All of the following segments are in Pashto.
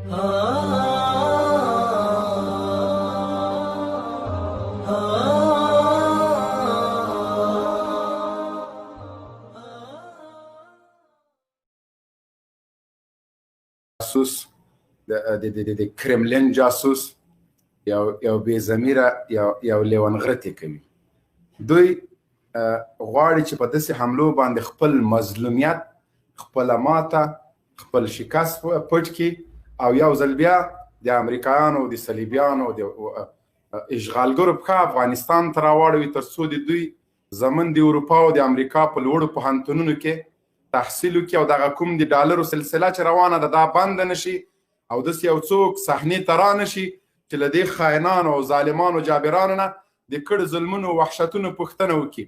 جاسوس د کرملین جاسوس یو بې ضمیره یو لیونغرتې کوي. دوی غواړي چې په داسې حملو باندې خپل مظلومیت، خپله ماته، خپل شکست پټ کړي او یو ځل بیا د امریکایانو، د صلیبیانو، د اشغالګرو پښه افغانستان ته راواړوي تر څو د دوی زمون د اروپا او د امریکا په لوړو پوهنتونونو کې تحصیل وکړي او دغه کوم د ډالرو سلسله چې روانه ده دا بنده نشي او داسې یو څوک صحنې ته رانشي چې له دې خاینانو او ظالمانو جابرانو نه د کړو ظلمونو وحشتونو پوښتنه وکړي.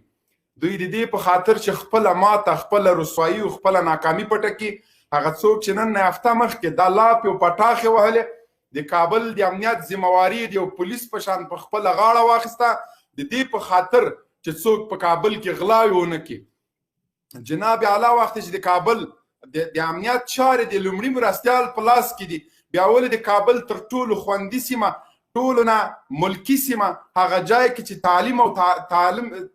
دوی د دې په خاطر چې خپله ماته، خپله رسوایي او خپله ناکامي پټه کړي، هغه څوک چې نن نه هفته مخکې دا لاپې او پټاخې وهلې د کابل د امنیت ذمواري د یو پولیس په شان په خپله غاړه واخیسته، د دې په خاطر چې څوک په کابل کې غلاوې ونه کړي. جناب اعلی وخت چې د کابل د امنیت چارې د لومړي مرستیال په لاس کې دي، بیا ولې د کابل تر ټولو خوندي سیمه، ټولو نه ملکي سیمه، هغه ځای کې چې تعلیم او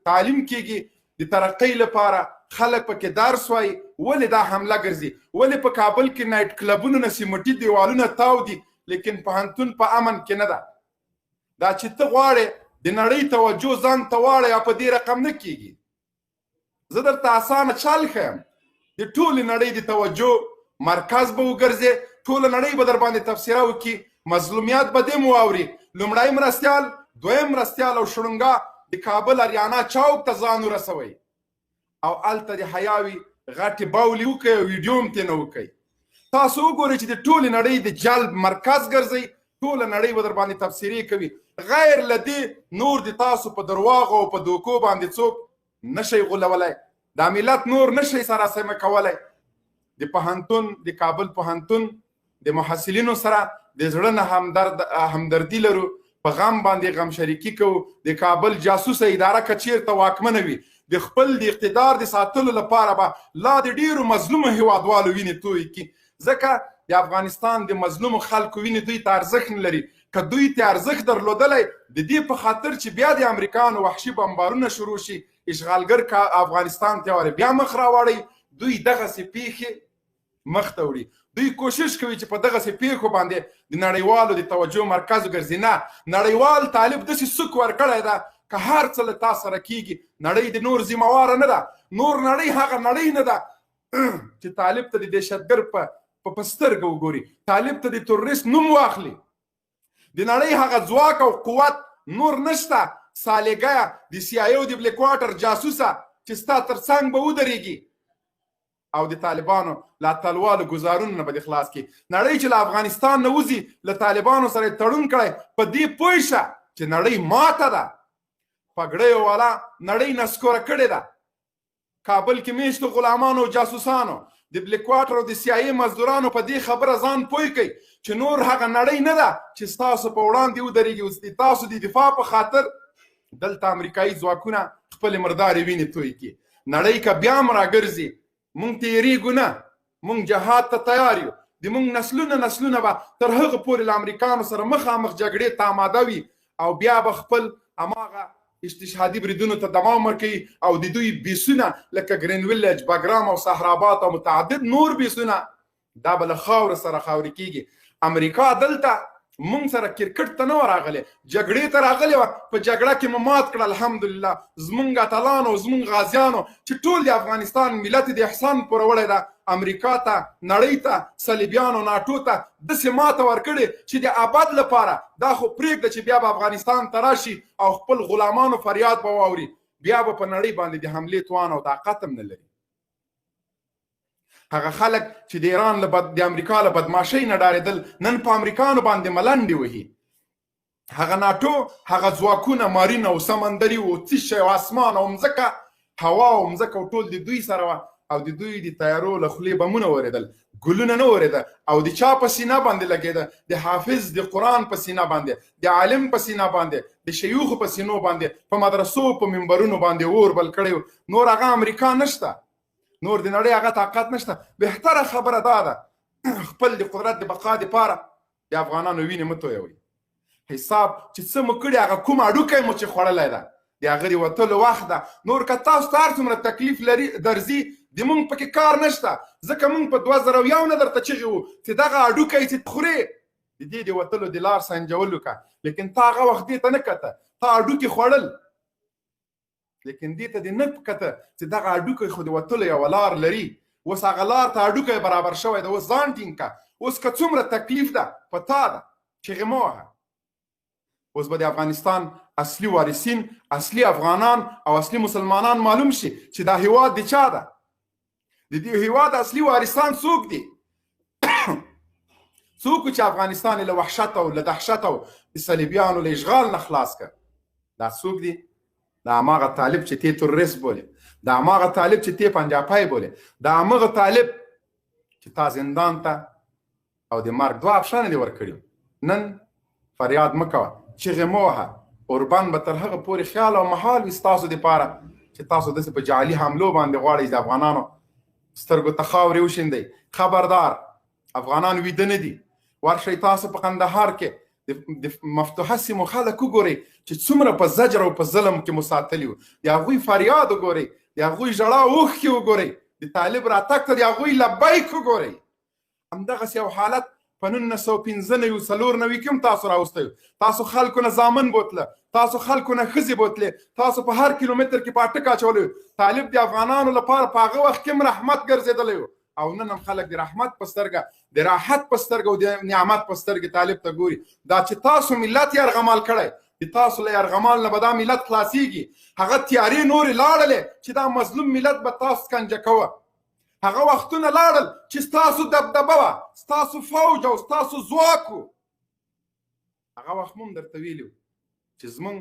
تعلیم کېږي د ترقۍ لپاره خلک پکې درس وایي، ولې دا حمله ګرځي؟ ولې په کابل کې نایټ کلبونو نه سیمټي دیوالونه تاو دي لیکن پوهنتون په امن کې نه ده؟ دا چې ته غواړې د نړۍ توجه ځان ته واړې او په دې رقم نه کېږي. زه درته اسانه چل ښیم، د ټولې نړۍ د توجه مرکز به وګرځې، ټوله نړۍ به در باندې تبصره وکړي، مظلومیت به دې مو واوري. لومړی مرستیال، دویم مرستیال او شړونګا د کابل اریانا چوک ته ځان ورسوئ او هلته د حیاوي غټې باولې وکړئ او ویډیو هم ترې نه وکړئ. تاسو وګورئ چې د ټولې نړۍ د جلب مرکز ګرځئ، ټوله نړۍ به در باندې تبصرې کوي. غیر له دې نور د تاسو په درواغو او په دوکو باندې څوک نشي غولولی، دا ملت نور نشي سراسیمه کولی. د پوهنتون، د کابل پوهنتون د محصلینو سره د زړه نه همدردي لرو، په غم باندې غم شریکي کوو. د کابل جاسوسه اداره که چیرته واکمنه وي، د خپل د اقتدار د ساتلو لپاره به لا د ډیرو مظلومو هیوادوالو وینې تویې کړي، ځکه د افغانستان د مظلومو خلکو وینې دوی ته ارزښت نه لري. که دوی ته ارزښت درلودلی، د دې په خاطر چې بیا د امریکایانو وحشي بمبارونه شروع شي، اشغالګر که افغانستان ته واري بیا مخ راوړی، دوی دغسې پیښې مخ ته وړي. دوی کوشش کوي چې په دغسې پیښو باندې د نړیوالو د توجه مرکز وګرځي. نه، نړیوال طالب داسې سک ورکړی ده که هر څه له تا سره کیږي، نړۍ د نور ذمواره نه ده. نور نړۍ هغه نړۍ نه ده چې طالب ته د دهشتګر په سترګه وګوري، طالب ته د تروریست نوم واخلي. د نړۍ هغه ځواک او قوت نور نشته. سالیګه د سی آی او د بلیک واټر جاسوسه چې ستا تر څنګ به ودرېږي او د طالبانو له اتلوالو ګزارونو نه به دې خلاص کړي. نړۍ چې له افغانستان نه وځي، له طالبانو سره یې تړون کړی، په دې پوه شه چې نړۍ ماته ده. پګړیو والا نړۍ نسکوره کړې ده. کابل کې میشتو غلامانو او جاسوسانو، د بلیک واټر او د سی آی ای مزدورانو په دې خبره ځان پوه کوي چې نور هغه نړۍ نه ده چې ستاسو په وړاندې ودرېږي. تاسو د دفاع په خاطر دلته امریکایي ځواکونه خپلې مردارې وینې تویې کړي. نړۍ که بیا هم راګرځي، موږ تېرېږو نه، موږ جهاد ته تیار یو. د موږ نسلونه به تر هغه پورې له امریکایانو سره مخامخ جګړې ته آماده وي او بیا به خپل هماغه استشهادي بریدونو ته دوام ورکوي او د دوی بیسونه لکه ګرین ویلج، بګرام او صحراباد او متعدد نور بیسونه دا به له خاورو سره خاورې کېږي. امریکا دلته مونږ سره کرکټ ته نه وه راغلی، جګړې ته راغلې وه. په جګړه کې مو مات کړه الحمدلله. زمونږ اتلانو او زمونږ غازیانو چې ټول د افغانستان ملت د احسان پورولی ده، امریکا ته، نړۍ ته، صلیبیانو، ناټو ته داسې ماته ورکړې چې د ابد لپاره دا خو پرېږده چې بیا به افغانستان ته راشي او خپل غلامانو فریاد به واوري، بیا به په نړۍ باندې د حملې توان او طاقت هم نه لري. هغه خلک چې د ایران د امریکا له بدماشۍ نه ډارېدل، نن په امریکانو باندې ملنډې وهي. هغه ناټو، هغه ځواکونه مارین او سمندري او تیش او اسمان او مځکه، هوا او مځکه او ټول د دوی سره وه او د دوی د تیارو له خولې بمونه ورېدل، ګلونه نه ورېده. او د چا په سینه باندې لګېده؟ د حافظ د قرآن په سینه باندې، د عالم په سینه باندې، د شیوخو په سینو باندې، په مدرسو په منبرونو باندې اور بل کړی. نور هغه امریکا نشته، نور د نړۍ هغه طاقت نشته. بهتره خبره دا ده خپل د قدرت د بقا دپاره د افغانانو وینې مه تویوئ. حساب چې څه مو کړي هغه کوم هډوکی مو چې خوړلی ده د هغه د وتلو وخت ده. نور که تاسو ته هر څومره تکلیف لري درځي د موږ پکې کار نشته، ځکه موږ په 2001 نه درته چغې وو چې دغه هډوکی چې خورې د دې د وتلو د لار سنجولو که. لیکن تا هغه وخت دې ته نه کته، تا هډوکي خوړل، لیکن دې ته دې نه کته چې دغه هډوکی خو د وتلو یوه لار لري. اوس هغه لار ته هډوکی برابر شوی ده، اوس ځان ټینګ که. اوس که څومره تکلیف ده په تا ده، چغې مه وهه. اوس به د افغانستان اصلي وارثین، اصلي افغانان او اصلي مسلمانان معلوم شي چې دا هیواد د چا ده. د دې هیواد اصلي وارثان څوک دي؟ څوک چې افغانستان له وحشت او له دهشت او د صلیبیانو له اشغال نه خلاص کړ. دا څوک دي؟ دا هماغه طالب چې تی تروریست بولي، دا هماغه طالب چې تی پنجاپی بولي، دا هماغه طالب چې تا زندان ته او د مرګ دوه افشانې دې ورکړي. نن فریاد مه کوه، چغې مه وهه. اوربان به تر هغه پورې خیال او محال وي ستاسو دپاره چې تاسو داسې په جعلي حملو باندې غواړئ د افغانانو سترګو ته خاورې وشیندئ. خبردار، افغانان ویده نه دي. ورشئ تاسو په قندهار کې د مفتوحه سیمو خلک وګورئ چې څومره په زجر او په ظلم کې مو ساتلي وو. د هغوی فریاد وګورئ، د هغوی ژړا اوښکې وګورئ، د طالب راتګ ته د هغوی لبیک وګورئ. همدغسې یو حالت په 1995 کې هم تاسو راوستی. تاسو خلکو نه زامن بوتله، تاسو خلکو نه ښځې بوتلې، تاسو په هر کیلومتر کې پاټک اچولی. طالب د افغانانو لپاره په هغه وخت کې هم رحمت ګرځېدلی و، او نن هم خلک د رحمت په سترګه، د راحت په سترګه او د نعمت په سترګې طالب ته ګوري. دا چې تاسو ملت یرغمال کړی، د تاسو له یرغمال نه به دا ملت خلاصیږي. هغه تیارې نورې لاړلې چې دا مظلوم ملت به تاسو کنجه کوه. هغه وختونه لاړل چې ستاسو دبدبه وه، ستاسو فوج او ستاسو ځواک و. هغه وخت مو هم درته ویلي و چې زمونږ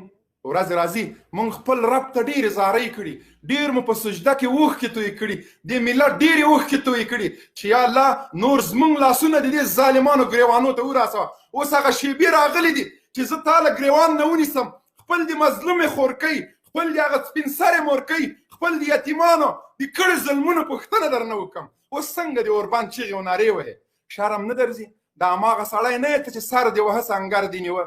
ورځې راځي، مونږ خپل رب ته ډېرې زارۍ کړي، ډېر مو په سجده کې اوښکې تویې کړي، دې ملت ډېرې اوښکې تویې کړي چې یا الله نور زمونږ لاسونه د دې ظالمانو ګریوانو ته وراسوه. اوس هغه شېبې راغلي دي چې زه تا له ګریوان نه ونیسم، خپل د مظلومې خورکۍ، خپل د هغه سپین سرې مورکۍ، خپل د یتیمانو د کړي ظلمونو پوښتنه درنه وکړم. اوس څنګه د اوربان چغې او نارې وهې؟ شرم نه درځي؟ دا هماغه سړی نه یې ته چې سر دې وهه سنګر دې نیوه.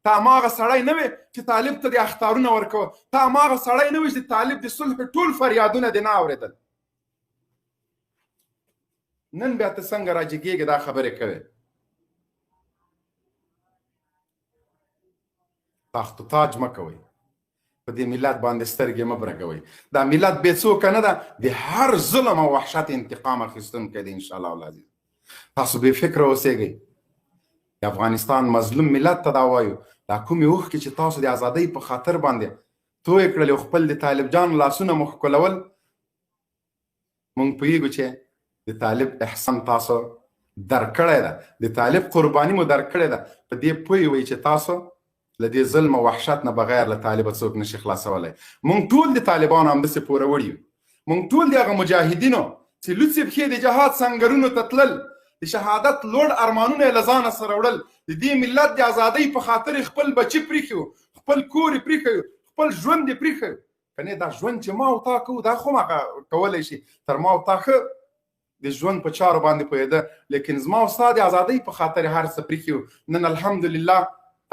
تا هماغه سړی نه وې چې طالب ته د اختارونه ورکوه. تا هماغه سړی نه وې چې طالب د صلح ټول فریادونه دې نه اورېدل. نن بیا ته څنګه راجګېږې دا خبرې کوې؟ تخت و تاج مه کوئ، په دې ملت باندې سترګې مه برګوئ. دا ملت بې څوکه نه ده، د هر ظلم او وحشت انتقام اخیستونکی دی انشاءالله العزیز. تاسو بې فکره اوسېږئ. د افغانستان مظلوم ملت ته دا وایو، دا کومې اوښکې چې تاسو د ازادۍ په خاطر باندې تویې کړلې او خپل د طالب جان لاسونه مو ښکلول، موږ پوهېږو چې د طالب احسان تاسو درکړی ده، د طالب قرباني مو درکړې ده. په دې پوه وئ چې تاسو له دې ظلم او وحشت نه بغیر له طالبه څوک نشي خلاصولی. موږ ټول د طالبانو همداسې پوروړي یو. موږ ټول د هغه مجاهدینو چې لوڅې پښې د جهاد سنګرونو ته تلل، د شهادت لوړ ارمانونه یې له ځانه سره وړل، د دې ملت د ازادۍ په خاطر خپل بچي پرېښي وو، خپل کور یې پرېښی وو، خپل ژوند یې پرېښی وو. که نه دا ژوند چې ما او تا کوو دا خو هغه کولی شي تر ما او تا ښه د ژوند په چارو باندې پوهېده. لیکن زما او ستا د ازادۍ په خاطر هر څه پرېښي وو. نن الحمدلله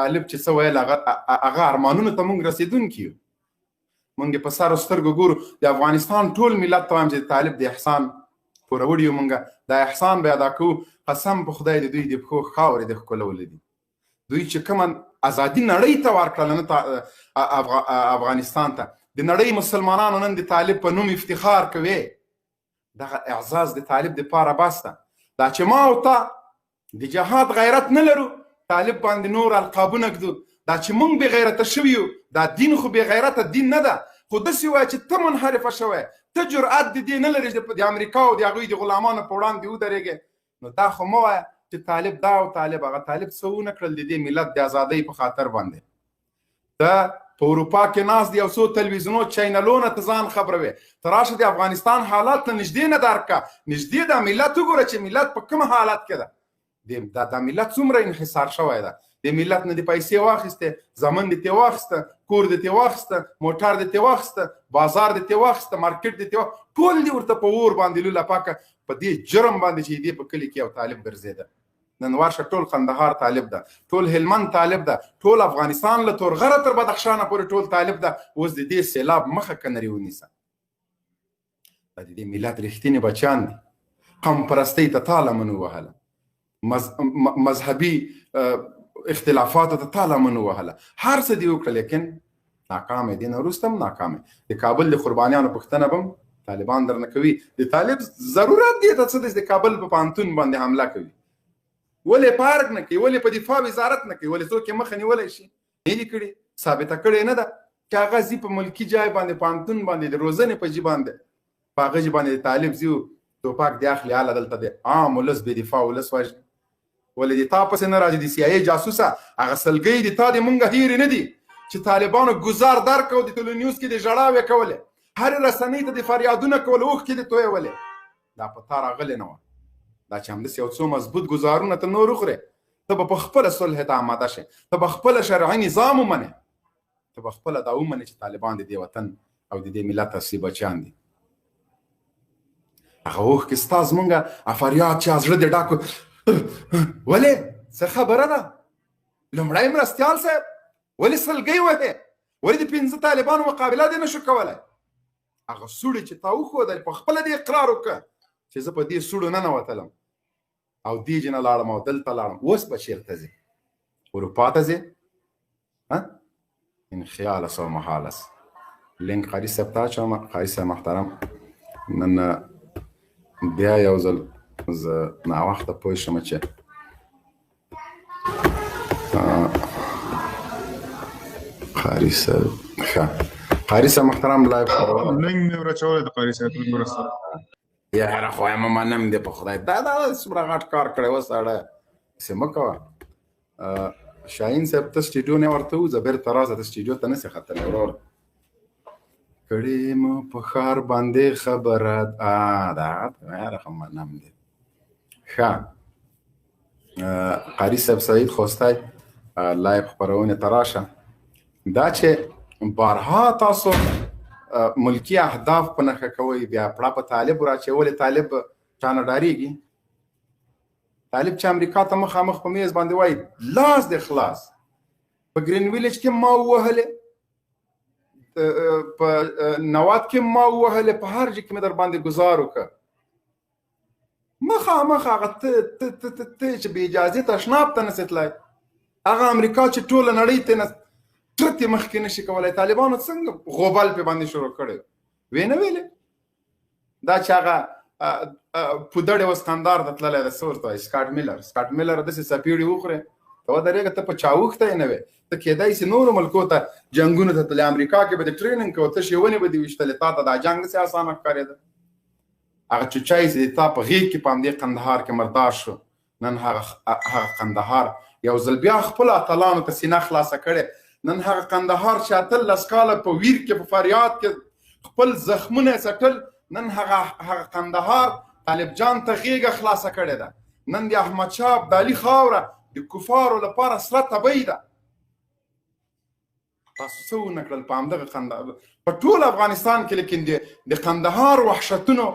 طالب چې څه ویل هغه ارمانونو ته موږ رسېدونکي یو. موږ یې په سر او سترګو ګورو. د افغانستان ټول ملت ته وایم چې د طالب د احسان پوروړي یو. موږ دا احسان به ادا کوو. قسم په خدای د دوی د پښو خاورې د ښکلولې دي. دوی چې کومه ازادي نړۍ ته ورکړله نه افغانستان ته، د نړۍ مسلمانانو نن د طالب په نوم افتخار کوي. دغه اعزاز د طالب دپاره بس ده. دا چې ما او تا د جهاد غیرت نه لرو، طالب باندې نور القابونه ږدو. دا چې موږ بې غیرته شوي یو، دا دین خو بې غیرته دین نه ده. خو داسې وایه چې ته منحرفه شوی، ته جرأت د دې نه لرې چې د امریکا او د هغوی د غلامانو په وړاندې ودرېږې. نو دا خو مه وایه چې طالب دا او طالب هغه. طالب څه ونه کړل د دې ملت د ازادۍ په خاطر باندې. ته په اروپا کې ناست د یو څو تلویزیونو چینلونه ته ځان خبروې، ته راشه د افغانستان حالات له نږدې نه درک کړه. نږدې دا ملت وګوره چې ملت په کوم حالت کې ده. دا ملت څومره انحصار شوی ده. د ملت نه د پیسې واخیسته، زمن دې ترې واخیسته، کور دې ترې واخیسته، موټر دې ترې واخیسته، بازار دې ترې واخیسته، مارکیټ دې ترې واخیسته، ټول دې ورته په اور باندې لوله پاکه په دې جرم باندې چې دې په کلي کې یو طالب ګرځېده. نن ورشه ټول قندهار طالب ده، ټول هلمند طالب ده، ټول افغانستان له تورغره تر بدخشانه پورې ټول طالب ده. اوس د دې سیلاب مخه کنري ونیسه. دا د دې ملت رښتینې بچیان دي. قوم پرستۍ ته تا لمن ووهله، مذهبي اختلافاتو ته تا لمن ووهله، هر څه دې وکړه لیکن ناکام دي. نه وروسته هم ناکام. د کابل د قربانیانو پوښتنه به هم طالبان درنه کوي. د طالب ضرورت دی ته څه دی د کابل په پانتون باندې حمله کوي؟ ولې پارک نه کوي؟ ولې په دفاع وزارت نه کوي؟ ولې څوک یې مخه نیولی شي؟ نه دي کړي، ثابته کړې نه ده چې هغه ځي په ملکي جای باندې پانتون باندې د روزنې په جي باندې په هغه جي باندې د طالب ځي توپاک دی اخلي هله دلته د عام ولس بې دفاع ولس وژني. ولې د تا پسې نه راځي د سی آی ای جاسوسه هغه سلګۍ د تا د مونږه هیرې نه دي چې طالبانو ګزار درکړو د ټلونیوز کې د ژړاوې کولې، هر رسنۍ ته د فریادونه کول، اوښکې د تویولې. دا په تا راغلې نه وه. دا چې همداسې یو څو مضبوط ګزارونه ته نور وخورې، ته به په خپله صلح ته آماده شې، ته به خپله شرعي نظام ومنې، ته به خپله دا ومنې چې طالبان د دې وطن او د دې ملت اصلي بچیان دي. هغه اوښکې ستا زمونږ فریاد چې زړه دې ډاک ولې څه خبره ده؟ لومړی مرستیال صاحب ولې سلګۍ وهې؟ ولې د 5 طالبانو مقابله دې نه شو کولی؟ هغه سوړې چې تا وښودل په خپله دې اقرار وکړه چې زه په دې سوړو ننوتلم او دې جې نه لاړم او دلته لاړم. اوس به چېرته ځې؟ اروپا ته ځې؟ ان خیالس او محالس. لینک قاري صاحب ته اچوم. قاري صاحب محترم، نن بیا یو ځل زه ناوخته پوه شم چې قاري صاحب قاري صاحب محترم لایف لینک مې ورچولی د قاري صاحب مرسته. یاره خو یم منم دې په خدای دا څومره غټ کار کړی و سړی، داسې مه کوه. شاهین صاحب ته سټیډیو نه ورته وځه، بېرته راسه، ته سټیډیو ته نسې ختلی وروره. کړې مو په ښار باندې خبره دا یاره خو منم دې. ښه قاري صاحب سعید خوستی لایف خپرونې ته راشه. دا چې بارها تاسو ملکی اهداف په نښه کوئ، بیا پړه په طالب راچوئ. طالب چا نه ډارېږي؟ طالب چې امریکا ته مخامخ په میز باندې وایي لاس دې خلاص. په ګرین ویلج کې ما ووهلې، په نوات کې ما ووهلې، په هر ځای کې مې در باندې ګزار وکړه. مخامخ هغه ته چې بې اجازې تشناب ته نسې تللی، هغه امریکا چې ټوله نړۍ ته نه ترتې مخکې نشي کولی. طالبانو څنګه غوبل پې باندې شروع کړی وې نه ویلې؟ دا چې هغه پودړې اوس قندار ته تللی ده، څه ورته وایي سکاټ میلر داسې څپېړې وخورې ته ودرېږه، ته په چاوښته یې نه وې. ته کېدای شي نورو ملکو ته جنګونو ته تللی، امریکا کې به د ټرېننګ کوه، تشې ونې به دې ویشتلې، تا ته دا جنګ داسې اسانه ښکارېده. هغه چوچی چې د تا په غېږ کې په همدې قندهار کې مردار شو، نن هغه قندهار یو ځل بیا خپلو اتلانو ته سینه خلاصه کړې. نن هغه قندهار چې 18 کاله په ویر کې په فریاد کې خپل زخمونه یې څټل، نن هغه قندهار طالب جان ته غېږه خلاصه کړې ده. نن د احمدشاه ابدالي خاوره د کفارو لپاره سره تبۍ ده. تاسو څه ونه کړل په همدغه قندهار په ټول افغانستان کې، لیکن د قندهار وحشتونو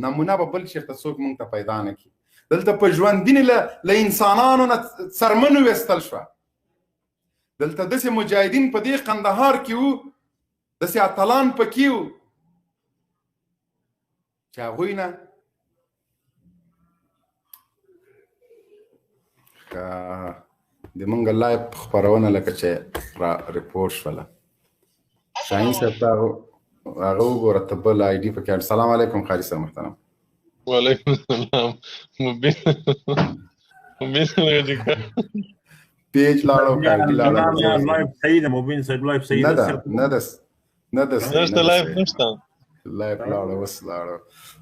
نمونه به بل چېرته څوک موږ ته پیدا نه کړي. دلته په ژوندینې له انسانانو نه څرمن ویستل شوه. دلته داسې مجاهدین په دې قندهار کې وو، داسې اتلان پکې وو چې هغوی نه د مونږ لایف خپرونه لکه چې ریپورټ شوله. شاهین صاحب ته هغه وګوره، ته بل آی ډي پکې. السلام علیکم قاري صاحب محترم. وعلیکم السلام. پیج لاړو کارګي لاړو لایف صحیح ده. مبین صاحب لایف صحیح ده؟ نه ده لایف نشته، لایف لاړو اوس لاړو.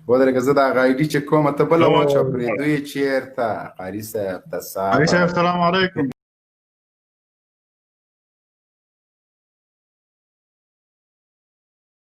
ودرېږه زه د هغه آی ډي چې کومه ته بله واچوه پرېږدو یې چېرته. قاري صاحب ته قاري صاحب السلام علیکم.